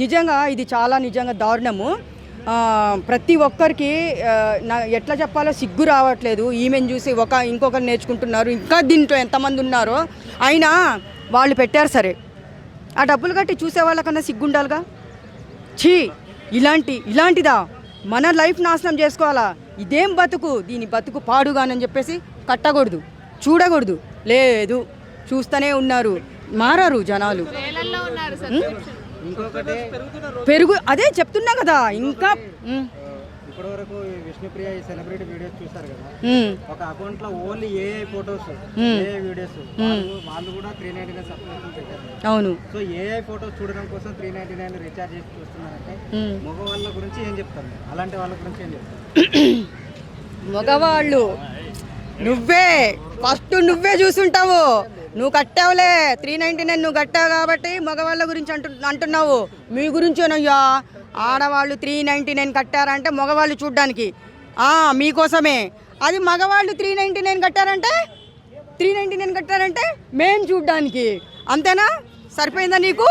నిజంగా ఇది చాలా నిజంగా దారుణము. ప్రతి ఒక్కరికి ఎట్లా చెప్పాలో సిగ్గు రావట్లేదు. ఈమెను చూసి ఇంకొకరు నేర్చుకుంటున్నారు. ఇంకా దీంట్లో ఎంతమంది ఉన్నారో అయినా వాళ్ళు పెట్టారు సరే, ఆ డబ్బులు కట్టి చూసే వాళ్ళకన్నా సిగ్గుండాలిగా. ఛీ, ఇలాంటిదా మన లైఫ్ నాశనం చేసుకోవాలా? ఇదేం బతుకు, దీని బతుకు పాడుగానని చెప్పేసి కట్టకూడదు, చూడకూడదు. లేదు, చూస్తూనే ఉన్నారు, మారారు జనాలు. అదే చెప్తున్నా కదా. ఇంకా ఇప్పటి వరకు విష్ణుప్రియ సెలబ్రిటీ వీడియోస్ చూసారు కదా, ఒక అకౌంట్ లో only AI photos, AI videos, వాళ్ళు కూడా 399 సబ్స్క్రిప్షన్ పెట్టారు. అవును. సో ఏఐ ఫోటోస్ చూడడం కోసం 399 రీఛార్జ్ చేసి చూస్తున్నారంటే మగవాళ్ళ గురించి ఏం చెప్తారు? అలాంటి వాళ్ళ గురించి ఏం చెప్తారు? మగవాళ్ళు నువ్వే చూసుంటావు. నువ్వు కట్టావులే 399, నువ్వు కట్టావు కాబట్టి మగవాళ్ళ గురించి అంటున్నావు. మీ గురించేనయ్యా. ఆడవాళ్ళు 399 కట్టారంటే మగవాళ్ళు చూడ్డానికి, మీకోసమే. అది మగవాళ్ళు 399 కట్టారంటే మేము చూడ్డానికి. అంతేనా? సరిపోయిందా నీకు?